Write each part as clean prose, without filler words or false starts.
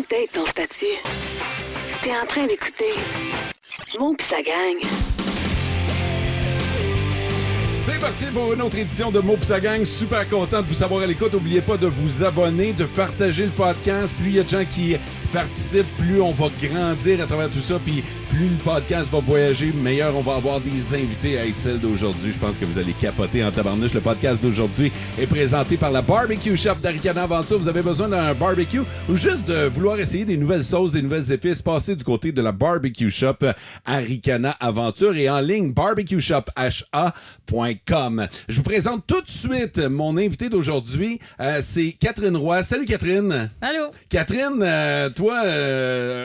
updates ton statut. T'es en train d'écouter Mo pis sa gang. C'est parti pour une autre édition de Mo pis sa gang. Super content de vous savoir à l'écoute. N'oubliez pas de vous abonner, de partager le podcast. Plus il y a de gens qui participent, plus on va grandir à travers tout ça. Puis plus le podcast va voyager, meilleur on va avoir des invités. À celle d'aujourd'hui, je pense que vous allez capoter en tabarnouche. Le podcast d'aujourd'hui est présenté par la Barbecue Shop d'Aricana Aventure. Vous avez besoin d'un barbecue ou juste de vouloir essayer des nouvelles sauces, des nouvelles épices, passez du côté de la Barbecue Shop Aricana Aventure et en ligne barbecueshopha.com. Je vous présente tout de suite mon invité d'aujourd'hui. C'est Catherine Roy. Salut Catherine. Allô. Catherine, toi,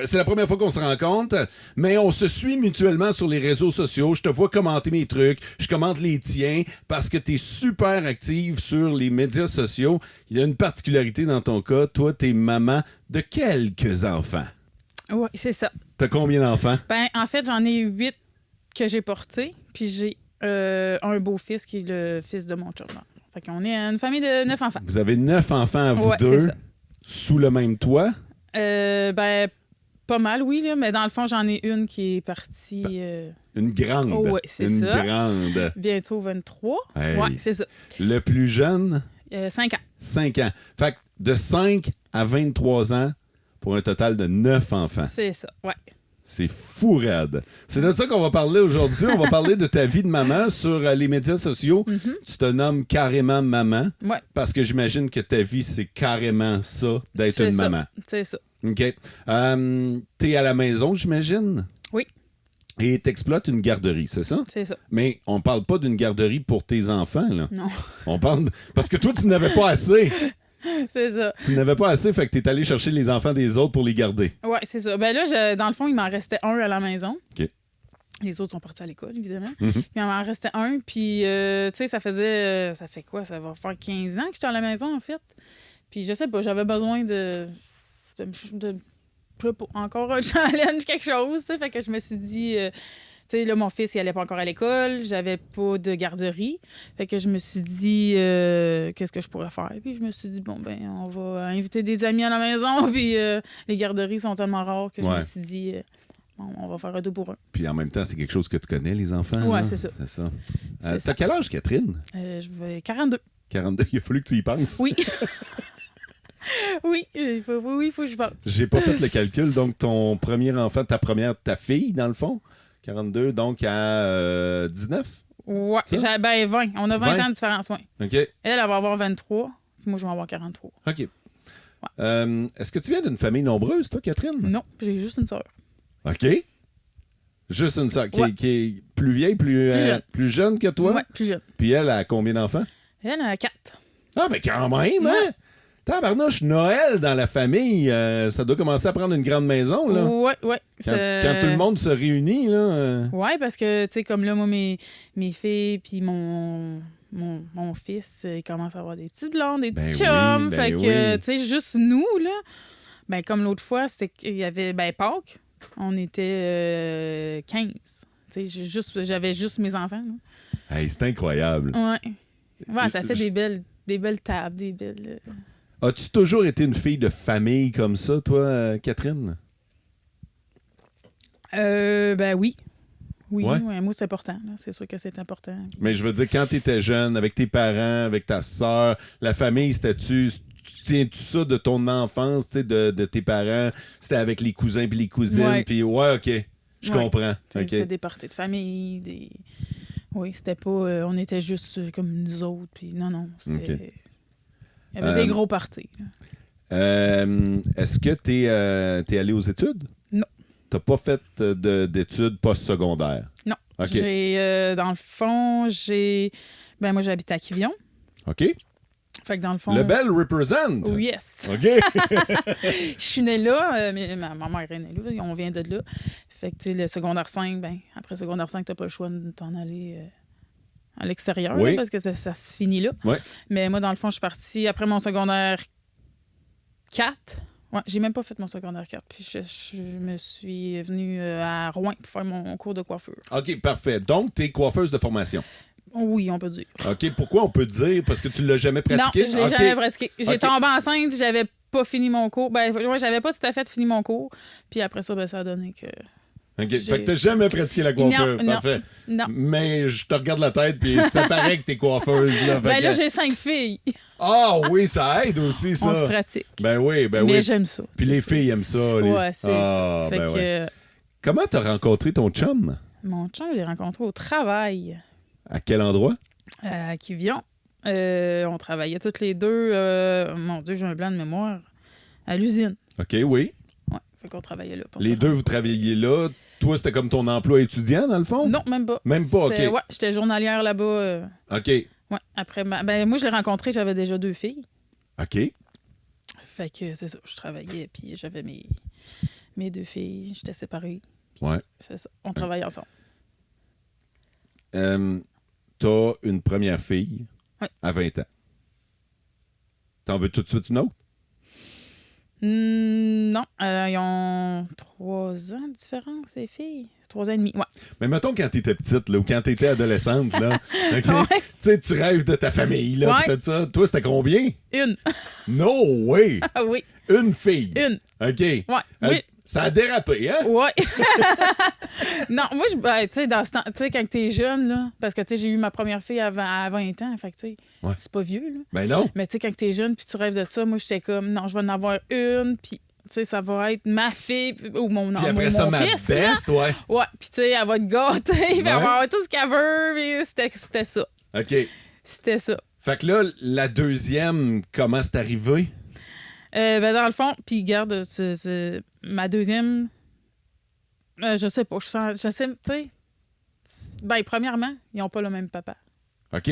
c'est la première fois qu'on se rencontre, mais on se suit mutuellement sur les réseaux sociaux. Je te vois commenter mes trucs, je commente les tiens parce que tu es super active sur les médias sociaux. Il y a une particularité dans ton cas. Toi, tu es maman de quelques enfants. Oui, c'est ça. T'as combien d'enfants? Ben, en fait, j'en ai 8 que j'ai portés, puis j'ai un beau-fils qui est le fils de mon chum. Fait qu'on est une famille de 9 enfants. Vous avez 9 enfants à vous Ouais, deux, c'est ça. sous le même toit? Ben, pas mal, oui, là, mais dans le fond, j'en ai une qui est partie Une grande. Oh, ouais, c'est une ça. grande. bientôt 23. Hey. Ouais, c'est ça. Le plus jeune? 5 ans. 5 ans. Fait que de 5 à 23 ans pour un total de 9 enfants. C'est ça, ouais. C'est fou raide. C'est de ça qu'on va parler aujourd'hui. On va parler de ta vie de maman sur les médias sociaux. Mm-hmm. Tu te nommes carrément maman. Ouais. Parce que j'imagine que ta vie, c'est carrément ça, d'être C'est une ça. maman. C'est ça. OK. T'es à la maison, j'imagine? Oui. Et t'exploites une garderie, c'est ça? C'est ça. Mais on parle pas d'une garderie pour tes enfants, là. Non. On parle... Parce que toi, tu n'avais pas assez. C'est ça. Tu n'avais pas assez, fait que t'es allé chercher les enfants des autres pour les garder. Ouais, c'est ça. Ben là, dans le fond, il m'en restait un à la maison. OK. Les autres sont partis à l'école, évidemment. Mhm. Puis il m'en restait un. Puis, tu sais, ça fait quoi? Ça va faire 15 ans que j'étais à la maison, en fait. Puis, je sais pas, j'avais besoin de je sais pas, encore un challenge, quelque chose, tu sais. Fait que je me suis dit... tu sais, là, mon fils, il allait pas encore à l'école. J'avais pas de garderie. Fait que je me suis dit, qu'est-ce que je pourrais faire? Puis je me suis dit, bon, ben, on va inviter des amis à la maison. Puis les garderies sont tellement rares que je me suis dit, bon, on va faire un 2 pour 1. Puis en même temps, c'est quelque chose que tu connais, les enfants. Ouais, là? c'est ça. C'est ça. C'est T'as ça. quel âge, Catherine? Je vais 42. 42. Il a fallu que tu y penses. Oui. Oui, il faut que je pense. J'ai pas fait le calcul. Donc, ton premier enfant, ta fille, dans le fond, 42, donc à 19? Ouais, Ça? ben 20. On a 20 20? ans de différence, oui. OK. Elle va avoir 23, puis moi, je vais avoir 43. OK. Ouais. Est-ce que tu viens d'une famille nombreuse, toi, Catherine? Non, j'ai juste une sœur. OK. Juste une sœur Ouais. qui est plus vieille, plus jeune que toi? Ouais, plus jeune. Puis elle a combien d'enfants? Elle a 4. Ah, ben quand même, hein? Ouais. Tabarnouche, Noël dans la famille, ça doit commencer à prendre une grande maison, là. Ouais. Quand tout le monde se réunit, là. Ouais, parce que, tu sais, comme là, moi, mes filles, puis mon fils, il commence à avoir des petites blondes, des petits chums. ben fait que, oui. tu sais, juste nous, là, ben, comme l'autre fois, c'est qu'il y avait, ben, Pâques, on était 15. Tu sais, j'avais juste mes enfants, là. Hey, c'est incroyable. Ouais, ça fait des belles tables, des belles... As-tu toujours été une fille de famille comme ça, toi, Catherine? Ben oui. Oui, Ouais. ouais, moi, c'est important. Là. C'est sûr que c'est important. Mais je veux dire, quand tu étais jeune, avec tes parents, avec ta sœur, la famille, c'était-tu... Tiens-tu ça de ton enfance, tu sais, de tes parents? C'était avec les cousins puis les cousines, Ouais. puis ouais, OK, je comprends. OK. C'était des parties de famille, des... Oui, c'était pas... on était juste comme nous autres, puis non, c'était... OK. Il y avait des gros parties. Là. Est-ce que t'es allé aux études? Non. T'as pas fait d'études post-secondaires? Non. OK. J'ai, dans le fond, Ben, moi, j'habite à Quivillon. OK. Fait que dans le fond... Le Bell represent! Oh, yes! OK. Je suis née là, mais ma mère est née là, on vient de là. Fait que, tu sais, le secondaire 5, ben, après secondaire 5, t'as pas le choix de t'en aller à l'extérieur, Oui. là, parce que ça se finit là. Ouais. Mais moi, dans le fond, je suis partie après mon secondaire 4. Ouais, j'ai même pas fait mon secondaire 4. Puis je me suis venue à Rouen pour faire mon cours de coiffure. OK, parfait. Donc, t'es coiffeuse de formation. Oui, on peut dire. OK, pourquoi on peut dire? Parce que tu l'as jamais pratiqué? Non, je l'ai OK. jamais pratiqué. J'ai OK. tombé enceinte, j'avais pas fini mon cours. Ben, ouais, j'avais pas tout à fait fini mon cours. Puis après ça, ben, ça a donné que... OK. Fait que t'as jamais pratiqué la coiffure. Non, Parfait. non. Mais je te regarde la tête, puis ça paraît que t'es coiffeuse. Là, Ben là, j'ai 5 filles. Ah oui, ça aide aussi, ça. On se pratique. Ben oui, ben Mais oui. j'aime ça. Puis les filles aiment ça. Ouais, c'est ah, ça. Fait ben que ouais. Comment t'as rencontré ton chum? mon chum, je l'ai rencontré au travail À quel endroit? à Kivion. On travaillait toutes les deux, mon Dieu, j'ai un blanc de mémoire, à l'usine. OK, oui. Ouais, fait qu'on travaillait là. Les deux, vous travailliez là. Toi, c'était comme ton emploi étudiant, dans le fond? Non, même pas. Même pas, OK. Ouais, j'étais journalière là-bas. OK. Ouais, après, ben, moi, je l'ai rencontré, j'avais déjà 2 filles. OK. Fait que c'est ça, je travaillais, puis j'avais mes 2 filles, j'étais séparée. Ouais. C'est ça, on travaillait ensemble. T'as une première fille à 20 ans. T'en veux tout de suite une autre? Non, ils ont 3 ans de différence, les filles. 3 ans et demi, ouais. Mais mettons quand t'étais petite, là, ou quand t'étais adolescente, là, OK? Ouais. Tu sais, tu rêves de ta famille, là, Ouais. pis tout ça. Toi, c'était combien? Une. No way! Ah oui, Une fille. une. OK. Ouais. Oui. Ça a dérapé, hein? Ouais. Non, moi, ben, tu sais, dans ce temps, tu sais, quand t'es jeune, là, parce que, tu sais, j'ai eu ma première fille à 20 ans, fait que, tu sais, Ouais. c'est pas vieux, là. Ben non. Mais, tu sais, quand t'es jeune puis tu rêves de ça, moi, j'étais comme, non, je vais en avoir une, puis, tu sais, ça va être ma fille ou mon, Puis après ça, mon ma fils, là. best, ouais. Ouais, puis, tu sais, elle va être gâtée, puis elle va Ouais. avoir tout ce qu'elle veut, puis c'était ça. OK. C'était ça. Fait que là, la deuxième, comment c'est arrivé? Ben, dans le fond, puis garde, ma deuxième, je sais pas, je sais, tu sais, ben, premièrement, ils ont pas le même papa. OK.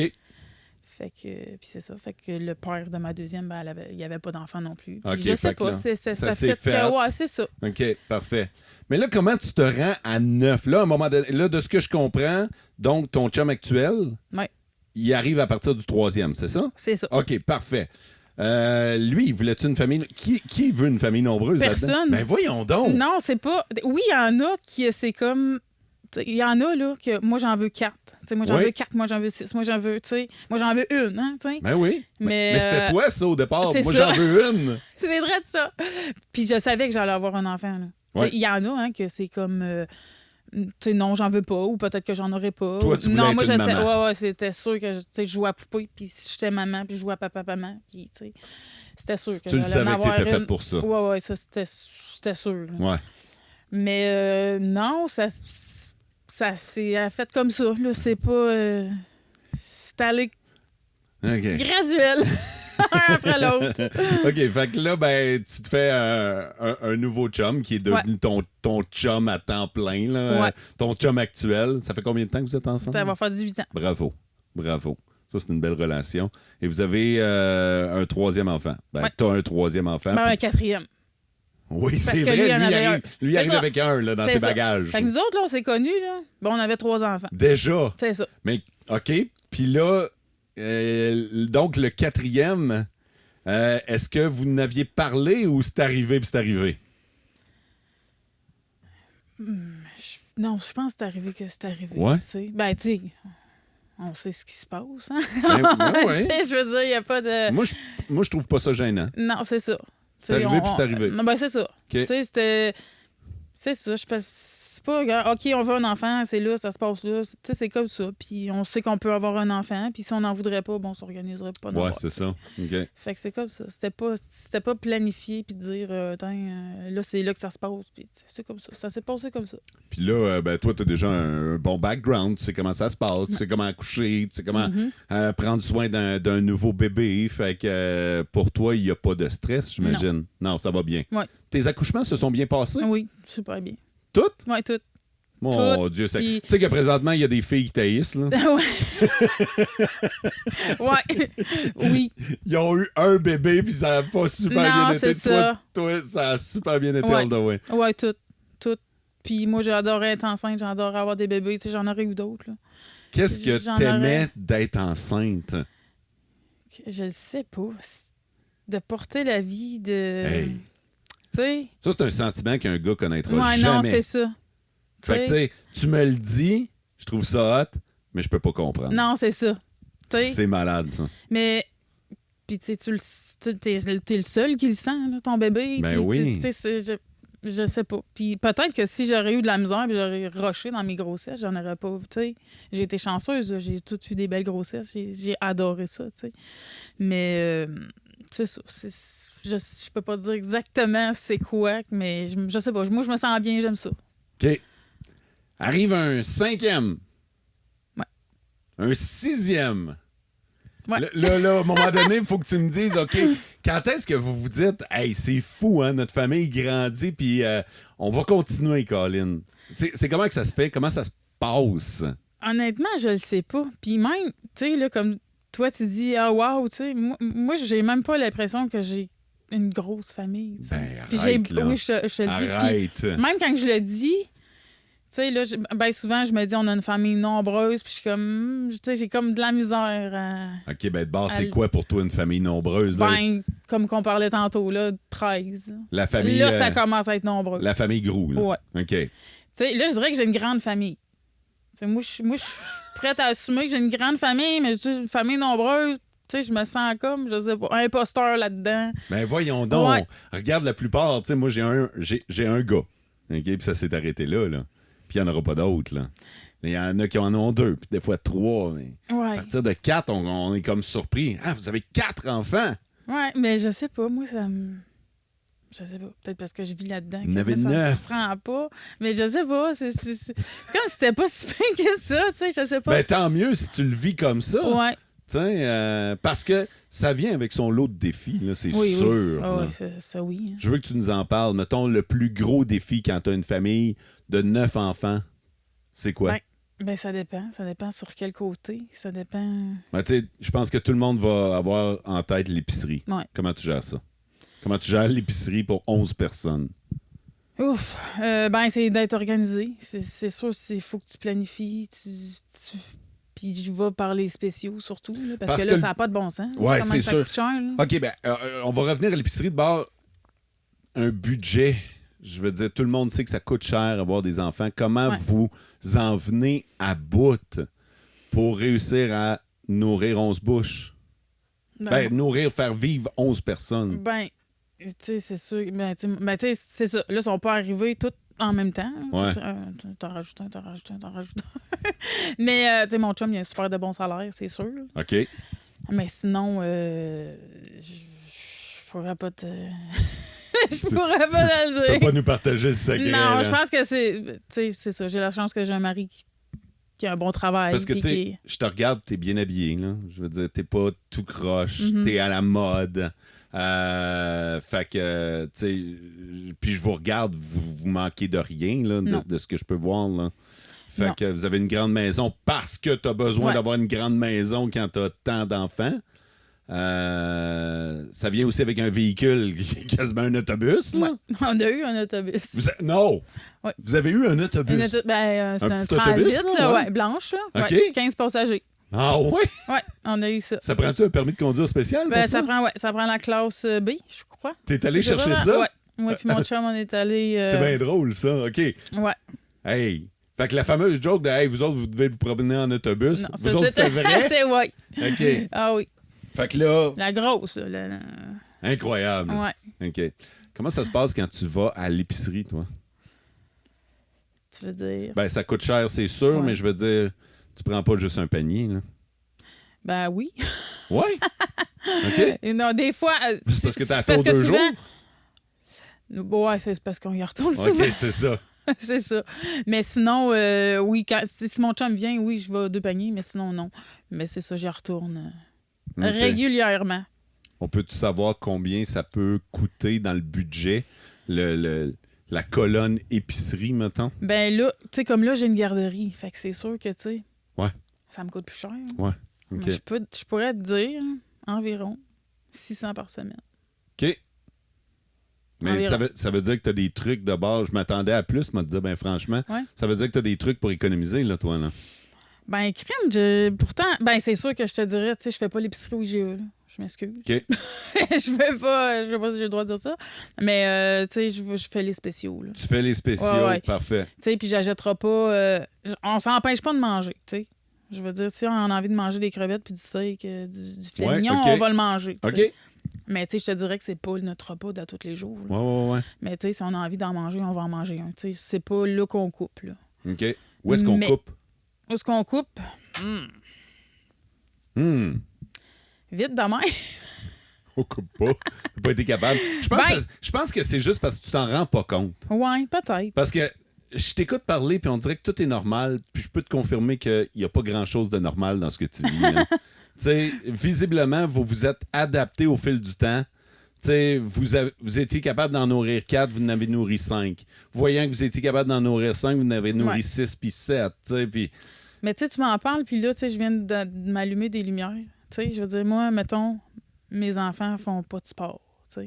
Fait que, puis c'est ça, fait que le père de ma deuxième, ben, il y avait pas d'enfant non plus. Puis OK, je sais fait que pas, là, ça ça s'est fait. que, ouais, c'est ça. OK, parfait. Mais là, comment tu te rends à 9? Là, à un moment donné, là, de ce que je comprends, donc ton chum actuel, Ouais, il arrive à partir du 3e, c'est ça? c'est ça. OK, parfait. Lui, il voulait-tu une famille... Qui veut une famille nombreuse là-dedans? Personne. Ben voyons donc! Non, c'est pas. Oui, il y en a qui, c'est comme. Il y en a, là, que moi, j'en veux 4. T'sais, moi, j'en Oui. veux 4, moi, j'en veux 6, moi, j'en veux, tu sais, moi, j'en veux une, hein, tu sais. Ben oui. Mais, Mais c'était toi, ça, au départ. c'est Moi, ça. j'en veux une. C'est vrai de ça. Puis je savais que j'allais avoir un enfant, là. Ouais. Il y en a, hein, que c'est comme. Tu sais, non, j'en veux pas, ou peut-être que j'en aurais pas. Toi, tu voulais non, être moi, une je sais. maman. Ouais, c'était sûr que je jouais à poupée, puis j'étais maman, puis je jouais à papa-maman, puis tu sais, c'était sûr que Tu le j'allais savais en que avoir t'étais une. faite pour ça. Ouais, ça, c'était sûr. là. Ouais. Mais non, ça s'est fait comme ça, là. C'est pas. C'est allé OK. graduel, un après l'autre. OK, fait que là, ben, tu te fais un nouveau chum qui est devenu ton chum à temps plein, là. Ouais. Ton chum actuel. Ça fait combien de temps que vous êtes ensemble? Ça va faire 18 ans. Bravo. Bravo. Ça, c'est une belle relation. Et vous avez un 3e enfant. Ben, Ouais. t'as un 3e enfant. Ben, un 4e. Oui, parce c'est que vrai. lui, il en avait un. Lui C'est arrive ça. avec un là, dans C'est ses ça. bagages. Fait que nous autres, là, on s'est connus, là. Bon, on avait 3 enfants. Déjà. C'est ça. Mais, OK. Puis là, donc, le 4e, est-ce que vous n'aviez parlé ou c'est arrivé puis c'est arrivé? Non, je pense que c'est arrivé que c'est arrivé. Ouais. tu sais. Ben, tu sais, on sait ce qui se passe, hein? Ben ouais. Tu sais, je veux dire, il n'y a pas de. Moi, je trouve pas ça gênant. Non, c'est ça. C'est arrivé, puis c'est arrivé. Ben, c'est ça. OK. Tu sais, c'était. C'est ça. Je pense. C'est pas. Regarde, OK, on veut un enfant, c'est là, ça se passe là. Tu sais, c'est comme ça. Puis on sait qu'on peut avoir un enfant. Puis si on n'en voudrait pas, bon, on s'organiserait pas. Ouais, c'est ça. OK. Fait que c'est comme ça. C'était pas planifié puis de dire, là, c'est là que ça se passe. Puis c'est comme ça. Ça s'est passé comme ça. Puis là, ben, toi, t'as déjà un bon background. Tu sais comment ça se passe. Tu sais comment accoucher. Tu sais comment prendre soin d'un nouveau bébé. Fait que pour toi, il n'y a pas de stress, j'imagine. Non, ça va bien. Ouais. Tes accouchements se sont bien passés? Oui, super bien. Toutes? Ouais, tout. Mon Tout, Dieu, ça... puis- Tu sais que présentement, il y a des filles qui taillissent, là. Ouais. Oui. Ils ont eu un bébé, puis ça n'a pas super Non, bien été. c'est Toi, ça a super bien été, Ouais. all the way. Ouais, tout. Tout. Puis moi, j'adorais être enceinte, j'adorais avoir des bébés. Tu sais, j'en aurais eu d'autres, là. Qu'est-ce que J'en t'aimais aurais- d'être enceinte? Je sais pas. De porter la vie de. Hey. Tu sais? Ça, c'est un sentiment qu'un gars connaîtra Ouais, jamais. non, c'est ça. Fait que, tu sais, tu me le dis, je trouve ça hot, mais je peux pas comprendre. Non, c'est ça. Tu sais? C'est malade, ça. Mais Puis, tu sais, t'es le seul qui le sent, là, ton bébé. Ben Puis, oui. tu sais, je sais pas. Puis peut-être que si j'aurais eu de la misère puis j'aurais rushé dans mes grossesses, j'en aurais pas. Tu sais, j'ai été chanceuse. Là. J'ai toutes eu des belles grossesses. J'ai adoré ça, tu sais. Mais c'est ça. Je peux pas dire exactement c'est quoi, mais je sais pas. Moi, je me sens bien, j'aime ça. OK. Arrive un 5e. Ouais. Un 6e. Ouais. Là, à un moment donné, il faut que tu me dises, OK, quand est-ce que vous vous dites, hey, c'est fou, hein, notre famille grandit, puis on va continuer, Colin. C'est comment que ça se fait? Comment ça se passe? Honnêtement, je le sais pas. Puis même, tu sais, là, comme toi, tu dis, ah, wow, tu sais, moi j'ai même pas l'impression que j'ai une grosse famille. T'sais. Ben, Puis arrête, là. oui, je le dis. Arrête. Puis même quand je le dis, tu sais, là, ben souvent, je me dis, on a une famille nombreuse, puis je suis comme, tu sais, j'ai comme de la misère à... OK, ben de base, c'est quoi pour toi une famille nombreuse? Là? Ben, comme qu'on parlait tantôt, là, 13. La famille... Là, ça commence à être nombreux. La famille Grou, là. Ouais. OK. Tu sais, là, je dirais que j'ai une grande famille. T'sais, moi, je suis prête à assumer que j'ai une grande famille, mais une famille nombreuse, tu sais, je me sens comme, je sais pas, un imposteur là-dedans. Ben voyons donc. Ouais. Regarde la plupart, tu sais, moi, j'ai un gars. OK, puis ça s'est arrêté là. Puis il n'y en aura pas d'autres, là. Il y en a qui en ont 2, puis des fois 3. Mais Ouais. à partir de 4, on est comme surpris. Ah, vous avez 4 enfants? Ouais, mais je sais pas, moi, ça me... Je sais pas, peut-être parce que je vis là-dedans. Il y en avait Ça me 9. surprend pas. Mais je sais pas, c'est comme si c'était pas si pire que ça, tu sais, je sais pas. Ben tant mieux si tu le vis comme ça. Ouais. Parce que ça vient avec son lot de défis, là, c'est Oui, sûr. oui. Ah là. oui, ça oui. hein. Je veux que tu nous en parles. Mettons, le plus gros défi quand tu as une famille de 9 enfants, c'est quoi? Ben, ça dépend. Ça dépend sur quel côté. Ça dépend. Ben, tu sais, je pense que tout le monde va avoir en tête l'épicerie. Ouais. Comment tu gères ça? Comment tu gères l'épicerie pour 11 personnes? Ouf. Ben, c'est d'être organisé. C'est sûr, il faut que tu planifies. Puis je vais par les spéciaux, surtout. Là, parce que là, ça n'a pas de bon sens. Ouais, Comment c'est ça sûr. coûte cher, là. OK, ben, on va revenir à l'épicerie de bord. Un budget. Je veux dire, tout le monde sait que ça coûte cher avoir des enfants. Comment Ouais. vous en venez à bout pour réussir à nourrir 11 bouches? Ben, nourrir, faire vivre 11 personnes. Ben, tu sais, c'est sûr. Ben, tu sais, c'est ça. Là, ils sont pas arrivés tous en même temps. Ouais. T'en rajoutes un. Mais, tu sais, mon chum, il a un super de bon salaire, c'est sûr. OK. Mais sinon, je pourrais pas te... je pourrais pas te le Tu peux dire. pas nous partager ce secret. Non, là. je pense que c'est... Tu sais, c'est ça. J'ai la chance que j'ai un mari qui a un bon travail. Parce que, puis tu sais, qui- je te regarde, t'es bien habillé, là. Je veux dire, t'es pas tout croche, Mhm. t'es à la mode. Fait que, tu sais, puis je vous regarde, vous manquez de rien, là, Non. de ce que je peux voir, là. Fait Non. que vous avez une grande maison parce que t'as besoin Ouais. d'avoir une grande maison quand t'as tant d'enfants. Ça vient aussi avec un véhicule, quasiment un autobus, là. Ouais. On a eu un autobus. Non! Ouais. Vous avez eu un autobus? C'est un petit transit, autobus, là, là, ouais, ouais. blanche. Là. OK. Ouais, 15 passagers. Ah ouais? Ouais, on a eu ça. Ça prend-tu un permis de conduire spécial Ben, pour ça? ça prend la classe B, je crois. T'es allé Je sais chercher pas, ça? Ouais. Moi puis mon chum, on est allé... C'est bien drôle, ça. OK. Ouais. Hey. Fait que la fameuse joke de « Hey, vous autres, vous devez vous promener en autobus. » Non, Vous autres, c'était vrai? c'est ouais. OK. Ah oui. Fait que là, La grosse, là. incroyable. Ouais. OK. Comment ça se passe quand tu vas à l'épicerie, toi? Tu veux dire... Ben, ça coûte cher, c'est sûr, Ouais. mais je veux dire, tu prends pas juste un panier, là. Ben oui. Ouais? OK. Et non, des fois... C'est parce que t'as fait aux 2 jours? Ouais, c'est parce qu'on y retourne OK, souvent. c'est ça. C'est ça. Mais sinon, oui, si mon chum vient, oui, je vais 2 paniers, mais sinon, non. Mais c'est ça, j'y retourne OK. régulièrement. On peut-tu savoir combien ça peut coûter dans le budget, la colonne épicerie, mettons? Ben là, tu sais, comme là, j'ai une garderie. Fait que c'est sûr que, tu sais, Ouais. ça me coûte plus cher. Ouais. OK. Mais je pourrais te dire environ 600 par semaine. OK. Mais Environ. ça veut dire que tu as des trucs de base. Je m'attendais à plus, moi, te dire, ben franchement, Ouais. ça veut dire que tu as des trucs pour économiser, là, toi, là. Ben, pourtant, ben, c'est sûr que je te dirais, tu sais, je fais pas l'épicerie au IGA, là. Je m'excuse. OK. je sais pas si j'ai le droit de dire ça. Mais, tu sais, je fais les spéciaux, là. Tu fais les spéciaux, Ouais, ouais. parfait. Tu sais, puis j'achèterai pas... on s'empêche pas de manger, tu sais. Je veux dire, si on a envie de manger des crevettes puis du steak, du filet Ouais, mignon, OK. on va le manger. OK. t'sais. Mais tu sais, je te dirais que c'est pas notre repas de tous les jours. là. Ouais. Mais tu sais, si on a envie d'en manger, on va en manger un. Tu sais, c'est pas là qu'on coupe. Là. OK. Où est-ce qu'on Mais- coupe? Où est-ce qu'on coupe? Vite demain. On coupe pas. J'ai pas été capable. Je pense que c'est juste parce que tu t'en rends pas compte. Ouais, peut-être. Parce que je t'écoute parler, puis on dirait que tout est normal, puis je peux te confirmer qu'il n'y a pas grand-chose de normal dans ce que tu vis. hein. Tu sais, visiblement, vous vous êtes adapté au fil du temps. Tu sais, vous étiez capable d'en nourrir 4, vous en avez nourri 5. Voyant que vous étiez capable d'en nourrir 5, vous en avez nourri Ouais. 6 puis 7. Tu sais, puis... Mais tu sais, tu m'en parles, puis là, tu sais, je viens de m'allumer des lumières. Tu sais, je veux dire, moi, mettons, mes enfants font pas de sport. Tu sais.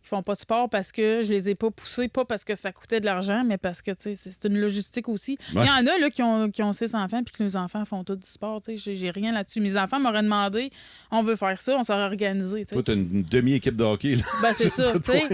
Ils font pas de sport parce que je les ai pas poussés, pas parce que ça coûtait de l'argent, mais parce que, tu sais, c'est une logistique aussi. Ouais. Il y en a, là, qui ont 6 enfants, puis que les enfants font tout du sport. Tu sais, j'ai rien là-dessus. Mes enfants m'auraient demandé, on veut faire ça, on s'aurait organisé. Tu sais. Toi, t'as une demi-équipe de hockey. Là. Ben, c'est Juste ça, à tu sais.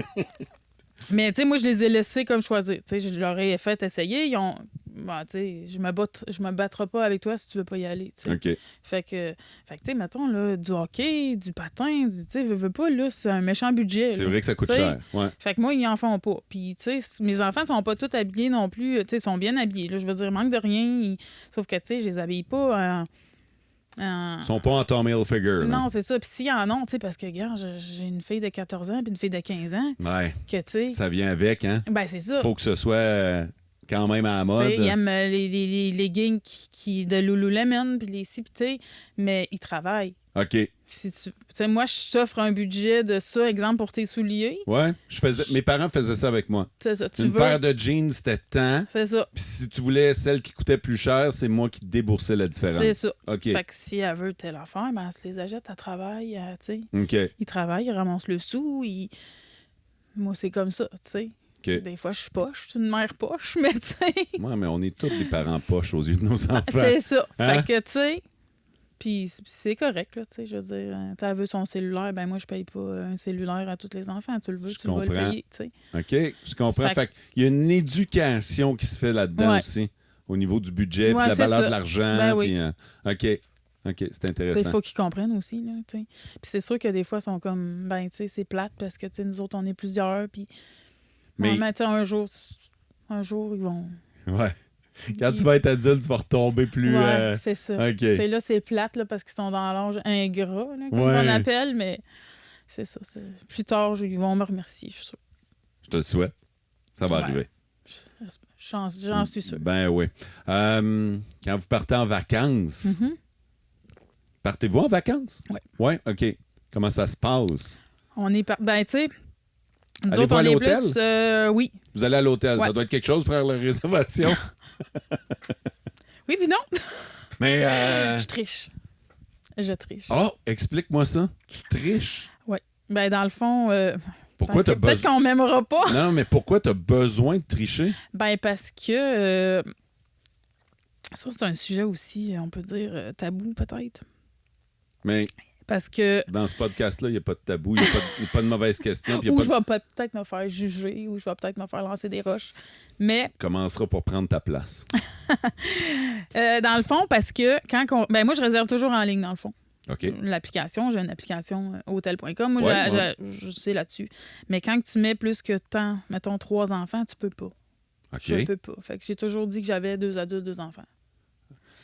Mais, tu sais, moi, je les ai laissés comme choisir. Tu sais, je leur ai fait essayer. Ils ont. Bon, tu sais, je me battrai pas avec toi si tu veux pas y aller. Tu sais. OK. Fait que tu sais, mettons, là, du hockey, du patin, tu sais, veux pas, là, c'est un méchant budget. C'est là. vrai que ça coûte Tu sais, cher. Ouais. Fait que moi, ils en font pas. Puis, tu sais, mes enfants sont pas tous habillés non plus. Tu sais, ils sont bien habillés. Là, je veux dire, il manque de rien. Sauf que, tu sais, je les habille pas Ils sont pas en Tommy Hilfiger. là. Non, c'est ça. Puis s'il y en a, tu sais, parce que, regarde, j'ai une fille de 14 ans puis une fille de 15 ans Ouais. que, tu sais, Ça vient avec, hein? ben, c'est ça. Faut que ce soit quand même à la Tu sais, mode. ils aiment les leggings de Lululemon, puis les ci, puis tu sais, mais ils travaillent. OK. Si tu sais, moi, je t'offre un budget de ça, exemple, pour tes souliers. Ouais. Mes parents faisaient ça avec moi. C'est ça, tu Une veux. paire de jeans, c'était tant. C'est ça. Puis si tu voulais celle qui coûtait plus cher, c'est moi qui déboursais la différence. C'est ça. OK. Fait que si elle veut telle affaire, ben, elle se les achète, elle travaille, tu sais. OK. Ils travaillent, ils ramassent le sou, moi, c'est comme ça, tu sais. OK. Des fois, je suis poche, je suis une mère poche, mais tu sais. Ouais, mais on est tous des parents poches aux yeux de nos enfants. C'est ça. Hein? Fait que, tu sais. Puis c'est correct, là, tu sais. Je veux dire, tu veux son cellulaire, ben moi, je paye pas un cellulaire à tous les enfants. Tu le veux, tu vas le comprends. payer, tu sais. OK, je comprends. Fait Fait qu'il y a une éducation qui se fait là-dedans Ouais. aussi, au niveau du budget, Ouais, puis de la c'est valeur ça. de l'argent. Ben oui. puis, OK, c'est Tu sais, intéressant. il faut qu'ils comprennent aussi, là, tu sais. Puis c'est sûr que des fois, ils sont comme, ben, tu sais, c'est plate parce que, tu sais, nous autres, on est plusieurs, puis... Mais- Mais, tu sais, un jour, ils vont... Ouais. Quand tu vas être adulte, tu vas retomber plus... Ouais, c'est ça. OK. Tu sais, là, c'est plate, là, parce qu'ils sont dans l'âge ingrat, là, comme Ouais. on appelle, mais c'est ça. Plus tard, ils vont me remercier, je suis sûre. Je te le souhaite. Ça va Ouais. arriver. J'en suis sûre. Ben oui. Quand vous partez en vacances, Mhm. partez-vous en vacances? Ouais. Ouais, OK. Comment ça se passe? On est... Ben, tu sais, nous Allez-vous autres, à on est l'hôtel? plus... Oui. Vous allez à l'hôtel. Ouais. Ça doit être quelque chose pour faire la réservation. Oui, puis non. Mais... Je triche. Je triche. Oh, explique-moi ça. Tu triches? Ben, dans le fond... Pourquoi t'as Peut-être besoin... qu'on m'aimera pas. Non, mais pourquoi t'as besoin de tricher? Ben, parce que... ça, c'est un sujet aussi, on peut dire, tabou, peut-être. Mais Parce que... dans ce podcast-là, il n'y a pas de tabou, il n'y a pas de mauvaises questions. puis il y a Ou pas je de... vais peut-être me faire juger, ou je vais peut-être me faire lancer des roches. Mais, commencera pour prendre ta place. dans le fond, parce que ben moi, je réserve toujours en ligne, dans le fond. OK. L'application, j'ai une application hotel.com. Moi, Ouais, je sais là-dessus. Mais quand tu mets plus que tant, mettons 3 enfants, tu peux pas. Je OK. peux pas. Fait que j'ai toujours dit que j'avais 2 adultes, 2 enfants.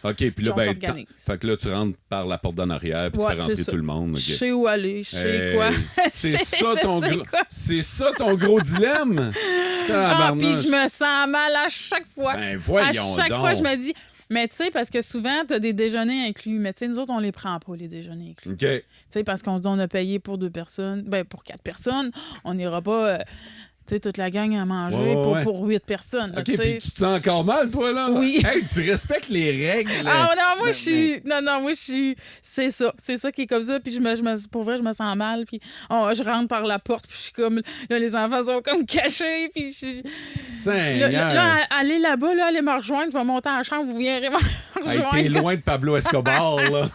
OK, puis là, on ben, s'organise. fait que là, tu rentres par la porte d'en arrière, puis Ouais, tu fais rentrer c'est ça. tout le monde. OK. Je sais où aller, je sais quoi. C'est Je ça, sais ton gros... quoi. C'est ça ton gros dilemme? Ah, puis Tabarnouche. je me sens mal à chaque fois. Ben, voyons à chaque donc. fois, je me dis... Mais tu sais, parce que souvent, tu as des déjeuners inclus. Mais tu sais, nous autres, on les prend pas, les déjeuners inclus. OK. Tu sais, parce qu'on se dit, on a payé pour 2 personnes. Ben, pour 4 personnes. On n'ira pas, tu sais, toute la gang à manger Ouais. pour 8 personnes. là, OK, tu sais. puis tu te sens encore mal, toi, là? Oui. Hey, tu respectes les règles. Ah non, moi, Mais- je suis... Non, moi, je suis... C'est ça. C'est ça qui est comme ça. Puis pour vrai, je me sens mal. Puis je rentre par la porte. Puis je suis comme... Là, les enfants sont comme cachés. Puis je suis... Seigneur. Là, allez là-bas, là, allez me rejoindre. Je vais monter en chambre. Vous viendrez me Hey, rejoindre. t'es loin de Pablo Escobar, là.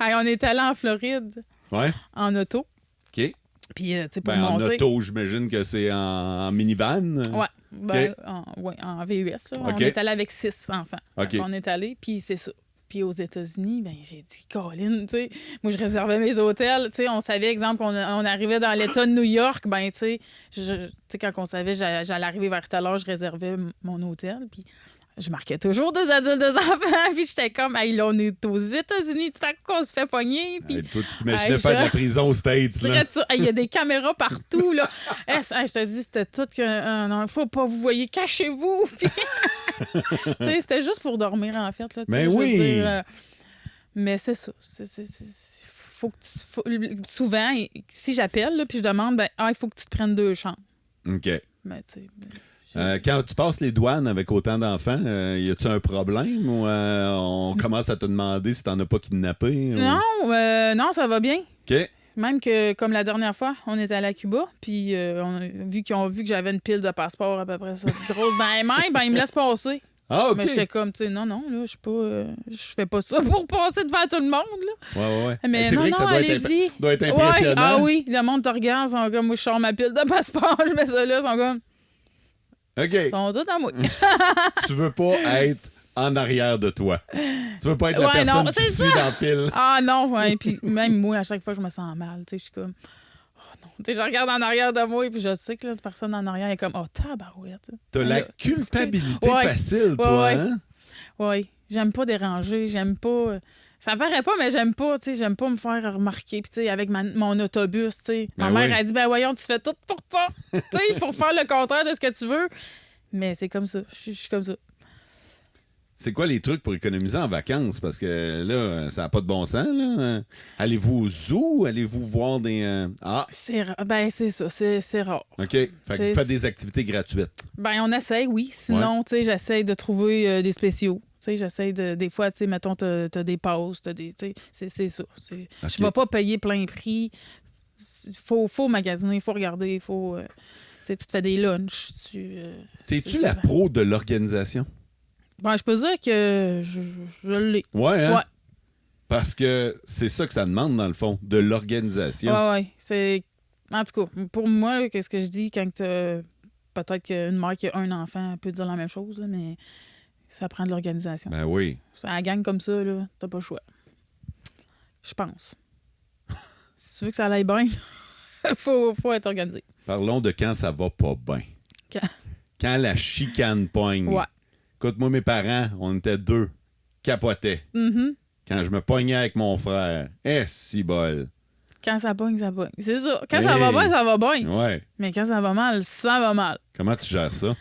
Hey, on est allé en Floride Ouais. en auto. OK. Puis, tu sais, pour Ben, en monter... auto, j'imagine que c'est en minivan. Ouais. Ben, en VUS. Là. On est allé avec 6 enfants. OK. On est allé, puis c'est ça. Puis aux États-Unis, ben j'ai dit, Colin, tu sais, moi, je réservais mes hôtels. Tu sais, on savait, exemple, qu'on on arrivait dans l'État de New York, ben, tu sais, quand on savait j'allais arriver vers telle heure, je réservais mon hôtel. Puis je marquais toujours 2 adultes, 2 enfants. Puis j'étais comme, hey, là, on est aux États-Unis, tu sais qu'on se fait pogner. Puis, Hey, toi, tu t'imaginais pas de la prison aux States, là. il y a des caméras partout, là. Je te dis, c'était tout que. Non, faut pas vous voyez, cachez-vous. Puis, c'était juste pour dormir, en fait. Là, mais je oui. veux dire, mais c'est ça. Faut que souvent, si j'appelle, là, puis je demande, ben, il faut que tu te prennes 2 chambres. OK. Mais, tu sais. Quand tu passes les douanes avec autant d'enfants, y a-tu un problème ou on commence à te demander si t'en as pas kidnappé? Ou... Non, ça va bien. OK. Même que, comme la dernière fois, on était allé à Cuba, puis vu qu'ils ont vu que j'avais une pile de passeports à peu près ça, grosse dans les mains, ben ils me laissent passer. Ah, OK. Mais j'étais comme, tu sais, non, là, je suis pas... je fais pas ça pour passer devant tout le monde, là. Ouais. Mais c'est non, vrai que ça doit être impressionnant. Ouais, ah oui, le monde te regarde, ils sont comme, moi, je sors ma pile de passeports, je mets ça là, ils sont comme... OK. Ils sont tous à moi. Tu veux pas être en arrière de toi. Tu veux pas être la Ouais, personne non, qui c'est suit ça. dans le fil. Ah non, ouais, puis même moi, à chaque fois, je me sens mal, tu sais, je suis comme... Oh non, tu sais, je regarde en arrière de moi, et puis je sais que la personne en arrière est comme, oh, tabarouette. T'as la culpabilité facile, toi, ouais. hein? Oui, j'aime pas déranger, j'aime pas... Ça paraît pas, mais j'aime pas, tu sais, j'aime pas me faire remarquer. Puis, tu sais, avec mon autobus, tu sais, ma mère a dit, ben voyons, tu fais tout pour pas, tu sais, pour faire le contraire de ce que tu veux. Mais c'est comme ça, je suis comme ça. C'est quoi les trucs pour économiser en vacances? Parce que là, ça n'a pas de bon sens, là. Allez-vous au zoo? Allez-vous voir des... Ben, c'est ça, c'est rare. OK. Fait que vous faites des activités gratuites. Ben, on essaye, oui. Sinon, tu sais, j'essaye de trouver des spéciaux. Tu sais, j'essaie de... Des fois, tu sais, mettons, t'as des pauses, t'as des... Tu sais, c'est ça. Okay. Je vais pas payer plein prix. Faut magasiner, faut regarder, faut... tu sais, tu te fais des lunchs. T'es-tu la pro de l'organisation? Ben, je peux dire que je l'ai. Ouais, hein? Ouais. Parce que c'est ça que ça demande, dans le fond, de l'organisation. Ouais. C'est... En tout cas, pour moi, qu'est-ce que je dis quand peut-être qu'une mère qui a un enfant peut dire la même chose, là, mais ça prend de l'organisation. Ben oui. Ça la gagne comme ça, là, t'as pas le choix. Je pense. Si tu veux que ça aille bien, faut être organisé. Parlons de quand ça va pas bien. Quand la chicane pogne. Ouais. Écoute, moi, mes parents, on était 2, capotaient. Mm-hmm. Quand je me pognais avec mon frère, si bol. Quand ça pogne, ça pogne. C'est ça. Quand ça va bien, ça va bien. Ouais. Mais quand ça va mal, ça va mal. Comment tu gères ça?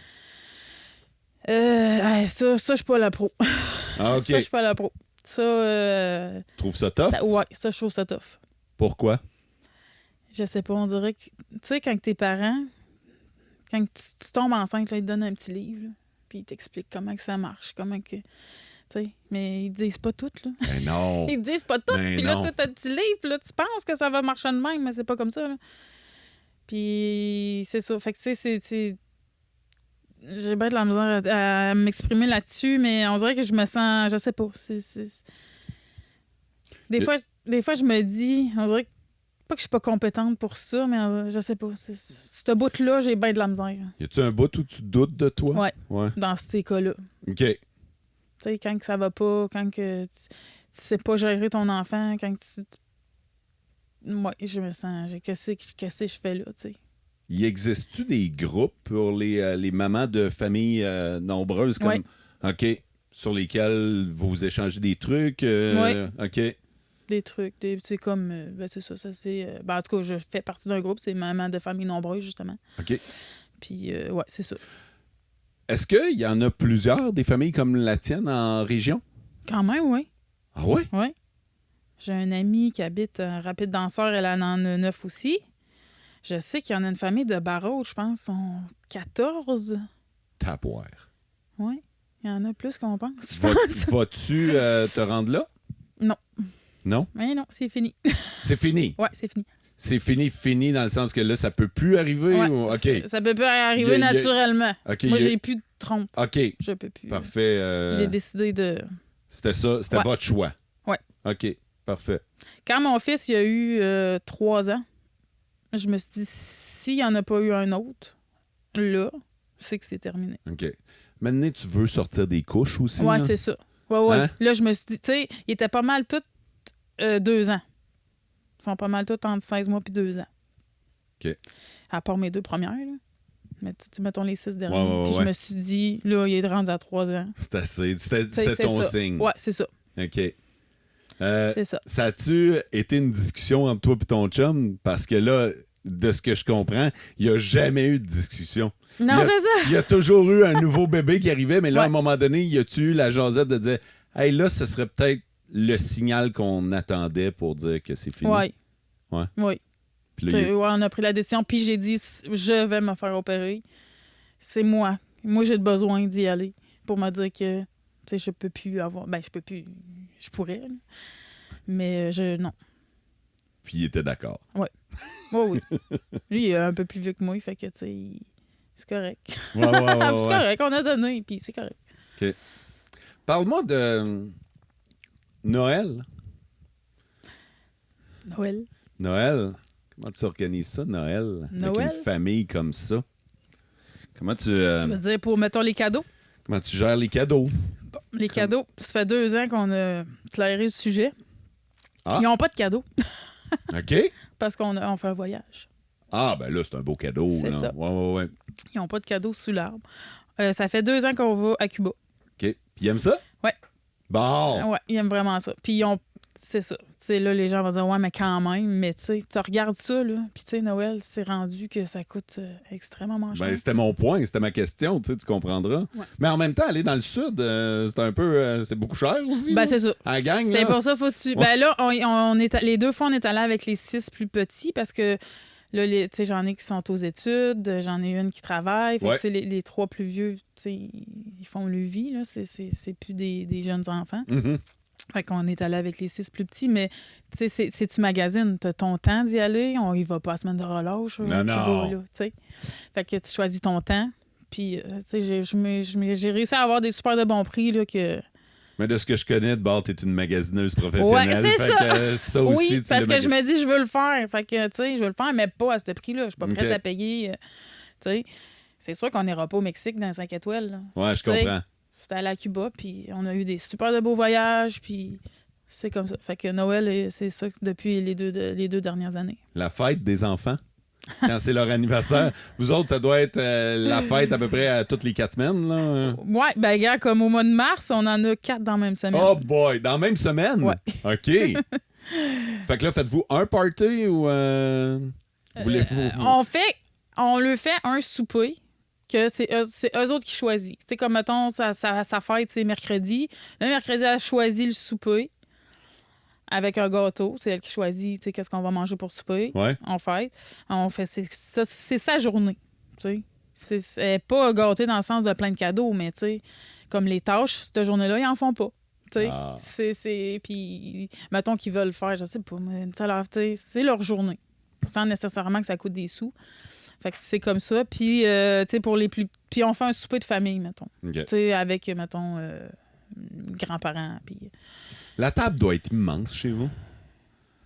Ça, je suis pas la pro. Ah, OK. Ça, je suis pas la pro. Ça, Tu trouves ça tough? Ouais, ça, je trouve ça tough. Pourquoi? Je sais pas, on dirait que... Tu sais, quand tes parents, quand tu tombes enceinte, là, ils te donnent un petit livre, là, puis ils t'expliquent comment que ça marche, comment que... Tu sais, mais ils disent pas tout, là. Ben non. Ils disent pas tout, Ben puis là, non. t'as un petit livre, puis là, tu penses que ça va marcher de même, mais c'est pas comme ça, là. Puis c'est ça. Fait que, tu sais, c'est... J'ai bien de la misère à m'exprimer là-dessus, mais on dirait que je me sens... Je sais pas. Des fois, je me dis... On dirait pas que je suis pas compétente pour ça, mais je sais pas. Ce bout-là, j'ai bien de la misère. Y a-tu un bout où tu doutes de toi? Ouais. Dans ces cas-là. OK. Tu sais, quand que ça va pas, quand que tu sais pas gérer ton enfant, quand tu... Moi, je me sens... Qu'est-ce que je fais là, tu sais? Y existe-tu des groupes pour les mamans de familles nombreuses? Comme... Oui. OK. Sur lesquels vous échangez des trucs? Oui. OK. Des trucs, c'est comme... ben c'est ça, c'est... en tout cas, je fais partie d'un groupe, c'est Maman de famille nombreuse, justement. OK. Puis, ouais, c'est ça. Est-ce qu'il y en a plusieurs, des familles comme la tienne en région? Quand même, oui. Ah ouais? Oui. J'ai un ami qui habite en Rapide Danseur, elle en a 9 aussi. Je sais qu'il y en a une famille de Barreau, je pense, sont 14. Tapoire. Oui, il y en a plus qu'on pense, je pense. Vas-tu te rendre là? Non. Non? Mais non, c'est fini. C'est fini? Ouais, c'est fini. C'est fini dans le sens que là, ça peut plus arriver? Ouais, ou... OK. Ça peut plus arriver naturellement. OK, Moi, j'ai plus de trompe. OK. Je peux plus. Parfait. J'ai décidé de... C'était ça, c'était votre choix? Ouais. OK, parfait. Quand mon fils il a eu 3 ans, je me suis dit, s'il n'y en a pas eu un autre, là, sais que c'est terminé. OK. Maintenant, tu veux sortir des couches aussi? Ouais, là? c'est ça. Ouais. Hein? Là, je me suis dit, tu sais, ils étaient pas mal tous 2 ans. Ils sont pas mal tous entre 16 mois puis 2 ans. OK. À part mes 2 premières, là. Mais mettons les 6 derniers. Ouais. Puis je me suis dit, là, il est rendu à 3 ans. C'est assez. C'était C'est ton ça. signe. Ouais, c'est ça. OK. C'est ça. Ça a-tu été une discussion entre toi et ton chum? Parce que là, de ce que je comprends, il n'y a jamais eu de discussion. Non, c'est ça. Il y a toujours eu un nouveau bébé qui arrivait, mais là, à un Ouais. moment donné, y a-tu eu la jasette de dire hey, là, ce serait peut-être le signal qu'on attendait pour dire que c'est fini? Ouais. Ouais. Oui. Puis là, Ouais, on a pris la décision, puis j'ai dit, je vais me faire opérer. C'est moi. Moi, j'ai le besoin d'y aller pour me dire que, tu sais, je peux plus avoir... Ben, je peux plus... Je pourrais, là. Mais non. puis il était d'accord. Oui. Lui, il est un peu plus vieux que moi, fait que, tu sais, c'est correct. Ouais. C'est correct, on a donné, puis c'est correct. OK. Parle-moi de Noël. Noël. Noël. Comment tu organises ça, Noël? Avec Noël? une famille comme ça. Comment tu Tu veux dire pour, mettons, les cadeaux? comment tu gères les cadeaux? Bon, les cadeaux, ça fait 2 ans qu'on a clairé le sujet. Ah. Ils n'ont pas de cadeaux OK. parce qu'on fait un voyage. Ah, ben là, c'est un beau cadeau. C'est là. ça. Ouais. Ils n'ont pas de cadeaux sous l'arbre. Ça fait 2 ans qu'on va à Cuba. OK. Puis ils aiment ça? Ouais. Bon. Ouais, ils aiment vraiment ça. Puis ils ont... C'est ça. Tu sais, là, les gens vont dire, ouais, mais quand même. Mais tu sais, tu regardes ça, là. Puis tu sais, Noël, c'est rendu que ça coûte extrêmement cher. Ben, c'était mon point, c'était ma question, tu comprendras. Ouais. Mais en même temps, aller dans le sud, c'est un peu... c'est beaucoup cher aussi. Ben, là. c'est ça. À la gang, C'est là. pour ça, faut tu. Ouais. Ben là, on est les 2 fois, on est allé avec les 6 plus petits parce que là, tu sais, j'en ai qui sont aux études, j'en ai une qui travaille. Fait que, Ouais. tu sais, les 3 plus vieux, tu sais, ils font le vie, là. C'est plus des jeunes enfants. Mhm. Fait qu'on est allé avec les 6 plus petits, mais tu sais, c'est tu magasines, t'as ton temps d'y aller, on y va pas la semaine de relâche. Non, Cuba, non. là, tu sais. Fait que tu choisis ton temps, puis tu sais, j'ai réussi à avoir des super de bons prix, là, que... Mais de ce que je connais, de bord, t'es une magasineuse professionnelle. Ouais, c'est fait ça. que, ça aussi, Oui, tu parce le que je me dis, je veux le faire. Fait que, tu sais, je veux le faire, mais pas à ce prix-là. Je suis pas prête OK. à payer, tu sais. C'est sûr qu'on n'ira pas au Mexique dans 5 étoiles, là. Ouais, je Tu sais, comprends. C'était allé à Cuba, puis on a eu des super de beaux voyages, puis c'est comme ça. Fait que Noël, c'est ça depuis les 2 dernières années. La fête des enfants, quand c'est leur anniversaire. Vous autres, ça doit être la fête à peu près à toutes les 4 semaines, là. Ouais, ben gars, comme au mois de mars, on en a 4 dans la même semaine. Oh boy, dans la même semaine? Ouais. OK. Fait que là, faites-vous un party ou... On le fait un souper, que c'est eux autres qui choisissent. Tu sais, comme, mettons, sa fête, c'est mercredi. Le mercredi, elle choisit le souper avec un gâteau. C'est elle qui choisit, tu sais, qu'est-ce qu'on va manger pour souper. Ouais. On fête. C'est sa journée, tu sais. Elle n'est pas gâtée dans le sens de plein de cadeaux, mais, tu sais, comme les tâches, cette journée-là, ils en font pas. Tu sais, Ah. puis, mettons qu'ils veulent faire, je sais pas, mais tu sais, c'est leur journée, sans nécessairement que ça coûte des sous. Fait que c'est comme ça. Puis, tu sais, pour les plus... Puis on fait un souper de famille, mettons. OK. Tu sais, avec, mettons, grands-parents. Puis... La table doit être immense chez vous.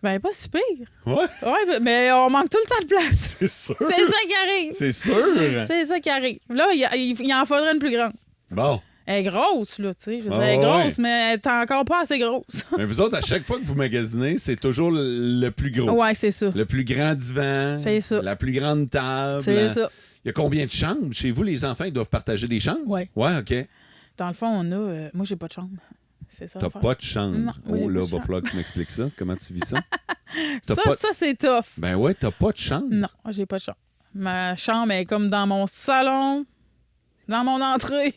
Ben, pas si pire. Ouais, Ouais, mais on manque tout le temps de place. c'est sûr. C'est ça qui arrive. C'est sûr. C'est ça qui arrive. Là, il en faudrait une plus grande. Bon. Elle est grosse, là, tu sais. Je veux dire, Ah elle est ouais. grosse, mais elle est encore pas assez grosse. Mais vous autres, à chaque fois que vous magasinez, c'est toujours le plus gros. Ouais, c'est ça. Le plus grand divan. C'est ça. La plus grande table. C'est ça. Il y a combien de chambres? Chez vous, les enfants, ils doivent partager des chambres? Ouais. Ouais, OK. Dans le fond, on a... moi, j'ai pas de chambre. C'est ça. T'as l'affaire. pas de chambre. Non, oui, Oh j'ai là, pas de va falloir que tu m'expliques ça. Comment tu vis ça? Ça, pas- ça, c'est tough. Ben ouais, t'as pas de chambre. Non, j'ai pas de chambre. Ma chambre est comme dans mon salon, dans mon entrée.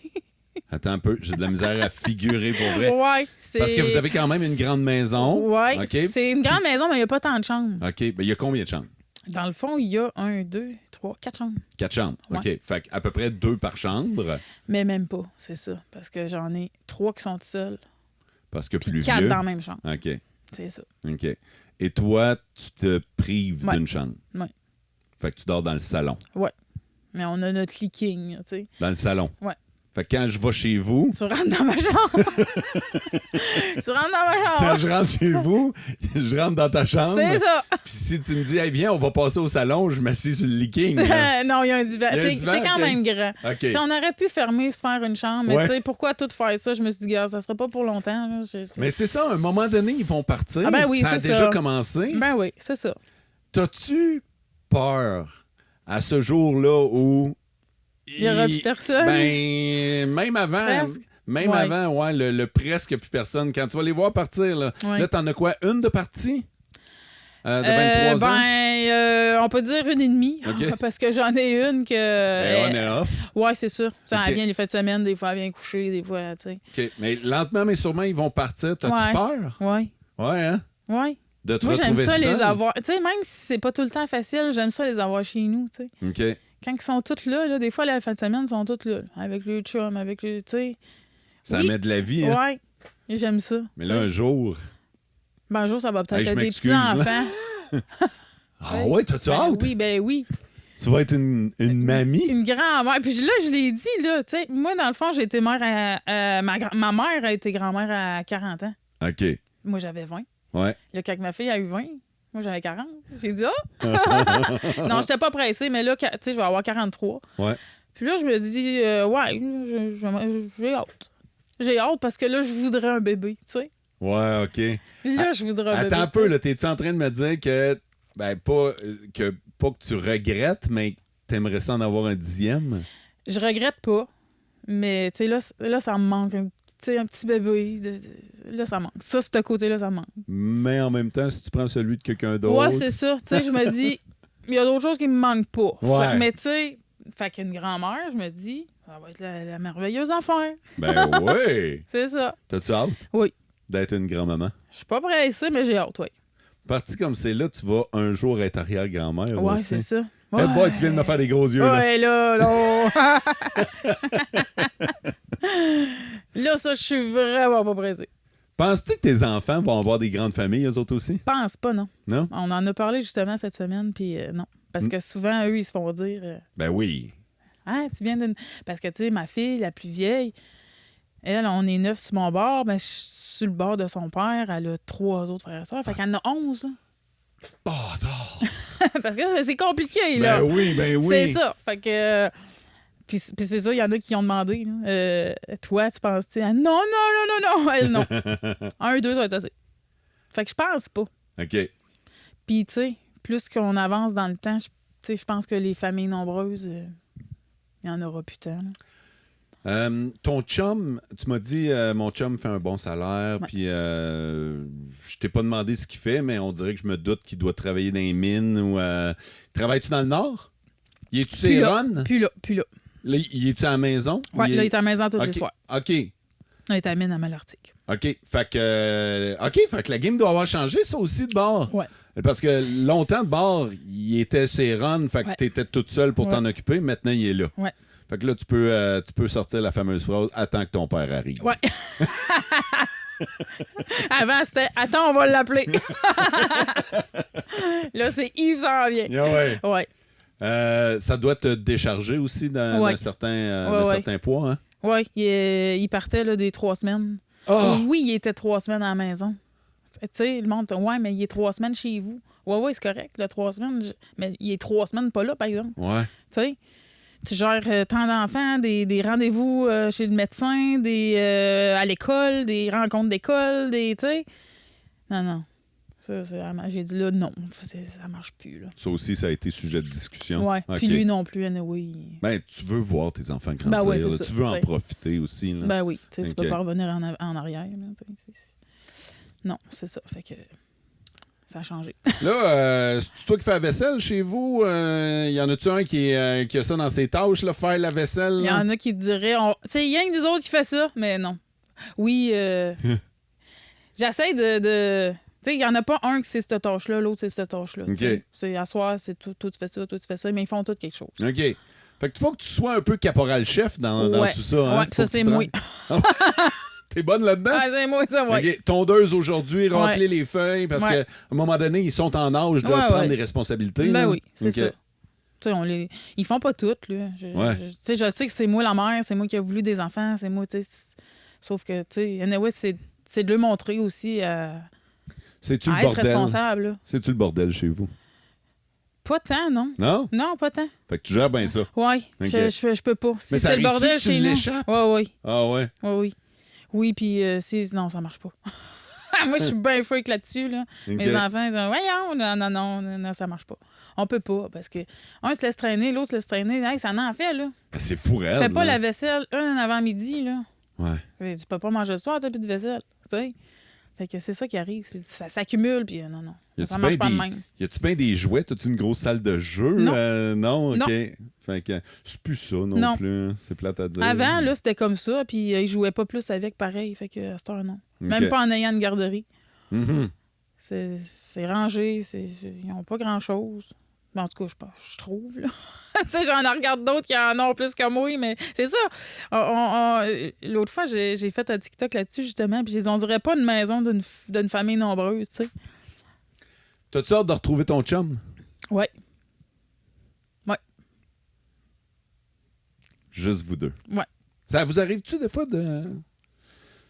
Attends un peu, j'ai de la misère à figurer pour vrai. Ouais, c'est... Parce que vous avez quand même une grande maison. Ouais, OK. c'est une grande maison, mais il n'y a pas tant de chambres. OK, ben il y a combien de chambres? Dans le fond, il y a 1, 2, 3, 4 chambres. 4 chambres. Ouais. OK. Fait à peu près 2 par chambre. Mais même pas, c'est ça. Parce que j'en ai 3 qui sont seuls, Parce que puis plus 4 vieux. dans la même chambre. OK. C'est ça. OK. Et toi, tu te prives Ouais. d'une chambre. Ouais. Fait que tu dors dans le salon. Mais on a notre leaking, tu sais. Dans le salon. Ouais. Fait que quand je vais chez vous, Tu rentres dans ma chambre. Tu rentres dans ma quand chambre. je rentre chez vous, je rentre dans ta chambre. C'est ça. Puis si tu me dis, hey, viens, on va passer au salon, je m'assieds sur le leaking. Là. Non, il y a un divan. Il y a un C'est divan, c'est quand ok. même grand. OK. T'sais, on aurait pu fermer, se faire une chambre, mais Ouais. tu sais, pourquoi tout faire ça? Je me suis dit, gars, ça sera pas pour longtemps. Là. Mais c'est ça, à un moment donné, ils vont partir. Ah ben oui, ça a c'est déjà ça. commencé. Ben oui, c'est ça. T'as-tu peur à ce jour-là où... Il y aura plus personne? Ben, même avant... Presque. Même Ouais. avant, ouais, le presque plus personne. Quand tu vas les voir partir, là, Ouais. là t'en as quoi? Une de partie? De 23 ans? On peut dire une et demie, OK. parce que j'en ai une que... On est off. Ouais, c'est sûr. Ça, OK. Elle vient les fins de semaine, des fois, elle vient coucher, des fois, tu sais. OK. Mais lentement, mais sûrement, ils vont partir. T'as-tu Ouais. peur? Ouais, Ouais, hein? ouais. De te Moi, j'aime retrouver ça les seul? avoir. Tu sais, même si c'est pas tout le temps facile, j'aime ça les avoir chez nous, tu sais. OK. Quand ils sont tous là, des fois, la fin de semaine, ils sont tous là, avec le chum, avec le. Tu sais. Ça Oui. met de la vie, hein? Ouais. Et j'aime ça. Mais là, un jour... Ben, un jour, ça va peut-être Hey, je être des m'excuse, là. petits-enfants. Ah ouais, t'as-tu Ben hâte? oui, ben oui. Tu vas être une mamie? Une grand-mère. Puis là, je l'ai dit, là, tu sais, moi, dans le fond, j'ai été mère à. Ma mère a été grand-mère à 40 ans. OK. Moi, j'avais 20. Ouais. Là, quand ma fille a eu 20, moi, j'avais 40. J'ai dit, oh! Non, j'étais pas pressée, mais là, tu sais, je vais avoir 43. Ouais. Puis là, je me dis, ouais, j'ai hâte. J'ai hâte parce que là, je voudrais un bébé, tu sais. Ouais, OK. Là, je voudrais un bébé. Attends un peu, là. T'es-tu en train de me dire que... Ben, pas que tu regrettes, mais que t'aimerais ça en avoir un 10e? Je regrette pas, mais tu sais, là, ça me manque un petit bébé. Là, ça manque. Ça, ce côté-là, ça me manque. Mais en même temps, si tu prends celui de quelqu'un d'autre... Ouais, c'est ça. Tu sais, je me dis, il y a d'autres choses qui me manquent pas. Ouais. Mais tu sais, fait qu'une grand-mère, je me dis, ça va être la merveilleuse affaire. Ben oui! C'est ça. T'as-tu hâte? Oui. D'être une grand-maman? Je suis pas pressée, mais j'ai hâte, oui. Parti comme c'est là, tu vas un jour être arrière-grand-mère Ouais, aussi. c'est ça. Eh boy, tu viens de me faire des gros yeux, là. Ouais, là, non. Là, ça, je suis vraiment pas pressée. Penses-tu que tes enfants vont avoir des grandes familles, eux autres aussi? Pense pas, non. Non? On en a parlé justement cette semaine, puis non. Parce que souvent, eux, ils se font dire Ben oui. ah, tu viens d'une. Parce que, tu sais, ma fille, la plus vieille, elle, on est 9 sur mon bord, mais je suis sur le bord de son père, elle a 3 autres frères et sœurs. Fait qu'elle en a 11. Là. Oh, non. Parce que c'est compliqué, là. Ben oui, ben oui. C'est ça. Fait que. Puis c'est ça, il y en a qui ont demandé. Là, toi, tu penses-tu? Non, non, non, non, non. Elle, non. 1, 2, ça va être assez. Fait que je pense pas. OK. Puis, tu sais, plus qu'on avance dans le temps, je pense que les familles nombreuses, il n'y en aura plus tant. Là. Ton chum, tu m'as dit, mon chum fait un bon salaire, Ouais. puis je t'ai pas demandé ce qu'il fait, mais on dirait que je me doute qu'il doit travailler dans les mines ou... Travailles-tu dans le Nord? Y es-tu Plus là. Céron? Plus là, plus là. Là, y es-tu à la maison? Ouais, Ou là, il est à la maison tous les OK. soirs. OK. Là, il est à Mine à Malartic. OK. Fait que la game doit avoir changé, ça aussi, de bord. Ouais. Parce que longtemps, de bord, il était Céron, fait que Ouais. t'étais toute seule pour Ouais. t'en occuper. Maintenant, il est là. Ouais. Fait que là, tu peux sortir la fameuse phrase « Attends que ton père arrive ». Ouais. Avant, c'était attends, on va l'appeler. Là, c'est Yves s'en vient. Ah ouais. Ouais. Ça doit te décharger aussi d'un Ouais. certain poids, hein? Ouais. Il partait là, des 3 semaines. Oh! Oui, il était 3 semaines à la maison. Tu sais, le monde, ouais, mais il est 3 semaines chez vous. Ouais, c'est correct, là, 3 semaines. Mais il est 3 semaines pas là, par exemple. Ouais. Tu sais, tu gères tant d'enfants, des rendez-vous chez le médecin, à l'école, des rencontres d'école, tu sais. Non. J'ai dit là, non, ça marche plus, là. Ça aussi, ça a été sujet de discussion. Ouais. OK. Puis lui non plus, oui. Ben, tu veux voir tes enfants grandir. Ben ouais, c'est là. ça, Tu veux en t'sais. profiter aussi. Là. Ben oui, tu sais, tu OK. peux pas revenir en arrière. Là, non, c'est ça. Fait que ça a changé. Là, c'est toi qui fais la vaisselle chez vous? Y en a-tu un qui a ça dans ses tâches, là, faire la vaisselle? Il y en a qui te diraient, tu sais, il y a un des autres qui fait ça, mais non. Oui, j'essaie de tu sais, il y en a pas un qui c'est cette tâche-là, l'autre c'est cette tâche-là. OK. C'est à soir, c'est toi tu fais ça, toi tu fais ça, mais ils font tous quelque chose. OK. Fait que tu faut que tu sois un peu caporal-chef dans Ouais. tout ça. Hein? Ouais, puis ça, Faut que c'est tu te moi. rendes- T'es bonne là-dedans? Ah, c'est moi, ça, ouais. OK. Tondeuse aujourd'hui, racler les feuilles, parce Ouais. qu'à un moment donné, ils sont en âge de Ouais, prendre ouais. des responsabilités. Ben là. oui, c'est OK. ça. Tu sais, ils font pas tout, là. Tu sais, je sais que c'est moi la mère, c'est moi qui ai voulu des enfants, c'est moi, tu sais. Sauf que, tu sais, anyway, c'est de le montrer aussi C'est-tu à le être bordel? responsable, là. C'est-tu le bordel chez vous? Pas tant, non. Non? Non, pas tant. Fait que tu gères bien ça. Oui, Ok. je peux pas. Si Mais ça c'est le bordel arrive-tu que tu chez nous. l'échappes? Oui. Ah ouais? Oui. Oui, puis non, ça marche pas. Moi, je suis bien freak là-dessus. Là. Ok. Mes enfants, ils disent voyons, non, ça marche pas. On peut pas parce que un se laisse traîner, l'autre se laisse traîner. Hey, ça en fait, là. Ben, c'est fou, raide. Fais pas là. la vaisselle un avant-midi, là. Ouais. Tu peux pas manger le soir, t'as plus de vaisselle. Tu sais? Fait que c'est ça qui arrive. Ça s'accumule, puis non. Y Ça a-tu marche bien pas de même. Y a-tu bien des jouets? As-tu une grosse salle de jeu? Non. Non? OK. Non. Fait que c'est plus ça non, Non. plus. C'est plate à dire. Avant, là, c'était comme ça, puis ils jouaient pas plus avec pareil. Fait que à cette heure, non. OK. Même pas en ayant une garderie. Mhm. C'est rangé, ils n'ont pas grand-chose. Ben, en tout cas, je trouve. Là. Tu sais, j'en regarde d'autres qui en ont plus que moi, mais c'est ça. L'autre fois, j'ai fait un TikTok là-dessus, justement, puis on dirait pas une maison d'une famille nombreuse, tu sais. T'as-tu hâte de retrouver ton chum? Ouais. Juste vous deux. Ouais. Ça vous arrive-tu des fois de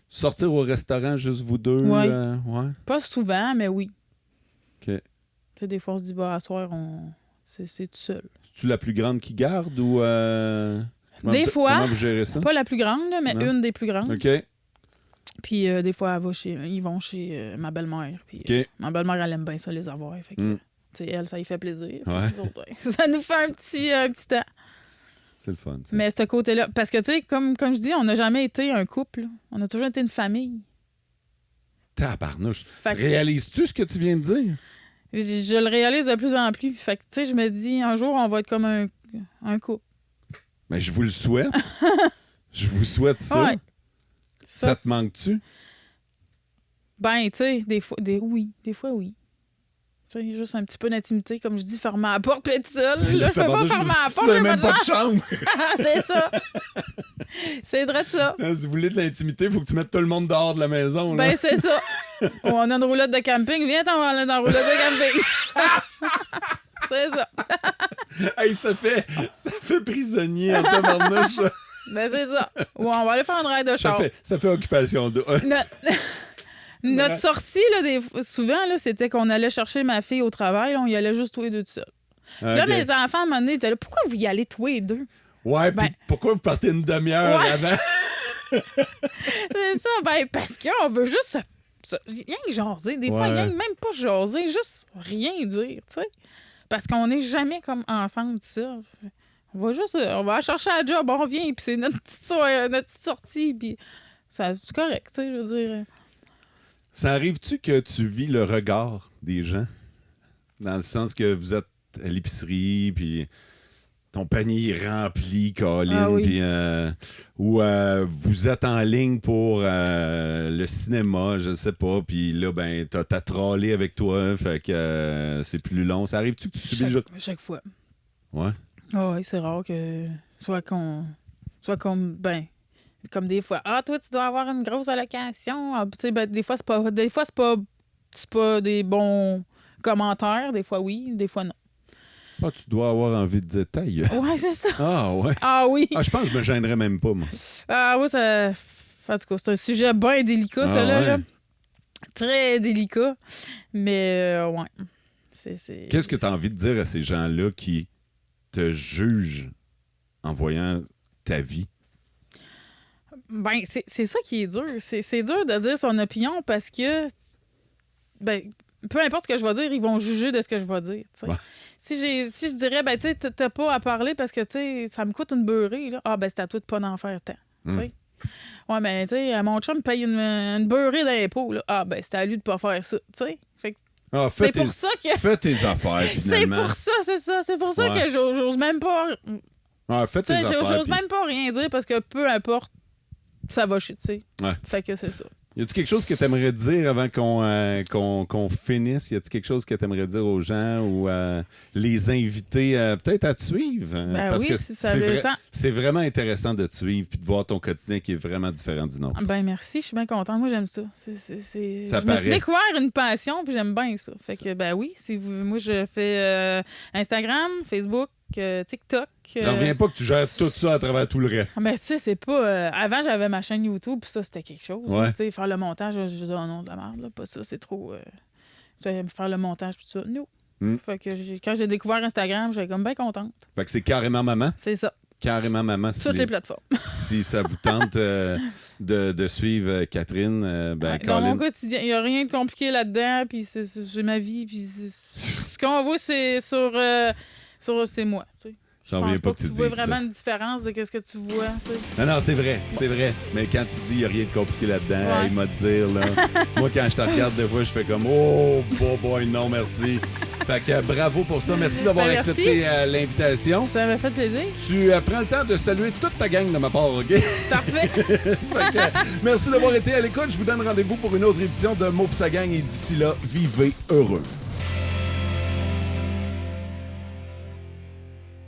sortir au restaurant juste vous deux? Ouais. Ouais. Pas souvent, mais oui. OK. Tu sais, des fois, on se dit, à soir, c'est tout seul. Es-tu la plus grande qui garde ou... Des fois. Comment vous gérez ça? Pas la plus grande, là, mais Non. une des plus grandes. OK. Puis des fois, ils vont chez ma belle-mère. Puis OK. ma belle-mère, elle aime bien ça, les avoir. Fait que, Mm. tu sais, elle, ça lui fait plaisir. Puis Ouais. nous autres, ça nous fait un petit temps. C'est le fun, ça. Mais ce côté-là, parce que, tu sais, comme je dis, on n'a jamais été un couple. Là. On a toujours été une famille. Tabarnouche. Fait que Réalises-tu ce que tu viens de dire? je le réalise de plus en plus. Fait que, tu sais, je me dis, un jour, on va être comme un couple. Mais je vous le souhaite. Je vous souhaite ça. Ouais. Ça te manque-tu? Ben, tu sais, des fois, oui. Des fois, oui. Tu sais, juste un petit peu d'intimité, comme je dis, fermer la porte, puis être seule. Là, je peux pas fermer la porte. Vous n'avez j'ai même pas pas de de chambre. C'est ça. C'est vrai de ça. Si vous voulez de l'intimité, il faut que tu mettes tout le monde dehors de la maison. Là. Ben, c'est ça. On a une roulotte de camping. Viens, on va aller dans la roulotte de camping. C'est ça. Hey, ça fait prisonnier en tabarnouche. là. Ben, c'est ça. Ou on va aller faire une ride de char. Ça fait occupation de... Notre sortie, là, souvent, là, c'était qu'on allait chercher ma fille au travail. Là, on y allait juste tous les deux tout seuls. Là, Ok. mes enfants, à un moment donné, étaient là. Pourquoi vous y allez tous les deux? Ouais, Ben- puis pourquoi vous partez une demi-heure Ouais. avant? C'est ça. Ben, parce qu'on veut juste rien que jaser. Des fois, Ouais. rien que même pas jaser, juste rien dire, tu sais. Parce qu'on n'est jamais comme ensemble, tout ça. On va chercher un job, on revient, puis c'est notre petite sortie, puis c'est correct, tu sais, je veux dire. Ça arrive-tu que tu vis le regard des gens? Dans le sens que vous êtes à l'épicerie, puis ton panier est rempli, Colin, Ah oui. puis ou vous êtes en ligne pour le cinéma, je sais pas, puis là, ben, t'as trollé avec toi, fait que c'est plus long. Ça arrive-tu que tu subis le jeu? Chaque fois. Ouais. Ah oui, c'est rare que soit comme comme des fois. Ah, toi, tu dois avoir une grosse allocation. Ah, tu sais, ben, des fois, c'est pas des bons commentaires. Des fois, oui. Des fois, non. Ah, tu dois avoir envie de dire taille. Ouais, c'est ça. Ah, ouais. Ah oui. Ah, je pense que je me gênerais même pas, moi. Ah oui, ça. En tout cas, c'est un sujet bien délicat, Ah, ça, là, ouais. là. Très délicat. Mais, ouais. C'est... Qu'est-ce que tu as envie de dire à ces gens-là qui te jugent en voyant ta vie? Ben, c'est ça qui est dur. C'est dur de dire son opinion parce que, ben, peu importe ce que je vais dire, ils vont juger de ce que je vais dire. Tu sais. Ouais. Si je dirais, ben, tu sais, t'as pas à parler parce que, tu sais, ça me coûte une beurrée, là. Ah, ben, c'est à toi de pas en faire tant. Tu sais. Ouais, mais, tu sais, mon chum me paye une beurrée d'impôts, là. Ah, ben, c'est à lui de pas faire ça. Tu sais. Fait que Ah, c'est pour ça que. Fais tes affaires, C'est finalement. pour ça, c'est ça. C'est pour ça Ouais. que j'ose même pas. Ah, fais Tu tes sais, affaires. j'ose puis- même pas rien dire parce que peu importe, ça va chier, tu sais. Ouais. Fait que c'est ça. Y a-tu quelque chose que tu aimerais dire avant qu'on finisse? Y a-tu quelque chose que tu aimerais dire aux gens ou les inviter peut-être à te suivre? Ben parce oui, que si ça a le temps. c'est vraiment intéressant de te suivre puis de voir ton quotidien qui est vraiment différent du nôtre. Ben merci, je suis bien contente. Moi, j'aime ça. Ça Je me paraît. suis découvert une passion, puis j'aime bien ça. Fait que, ben oui, moi, je fais Instagram, Facebook, TikTok. J'en reviens pas que tu gères tout ça à travers tout le reste. Mais tu sais, c'est pas... avant, j'avais ma chaîne YouTube, puis ça, c'était quelque chose. Ouais. Tu sais, faire le montage, je dis, oh non, de la merde, là, pas ça, c'est trop... tu sais, faire le montage, puis tout ça, non. Fait que quand j'ai découvert Instagram, j'étais comme bien contente. Fait que c'est carrément maman. C'est ça. Carrément maman. Toutes les plateformes. Si ça vous tente de suivre Catherine, Ouais, dans mon quotidien, il n'y a rien de compliqué là-dedans, puis c'est ma vie, puis ce qu'on voit, c'est c'est moi, tu sais. Je J'en pense reviens pas que tu vois dises vraiment ça. une différence de ce que tu vois, tu sais. Non, c'est vrai. Mais quand tu dis qu'il n'y a rien de compliqué là-dedans, Ouais. il m'a de dire, là. Moi, quand je te regarde, des fois, je fais comme, oh, boy, non, merci. Fait que bravo pour ça. Merci d'avoir merci. accepté l'invitation. Ça m'a fait plaisir. Tu prends le temps de saluer toute ta gang de ma part, OK? Parfait. Fait que, merci d'avoir été à l'écoute. Je vous donne rendez-vous pour une autre édition de Mo pis sa gang. Et d'ici là, vivez heureux.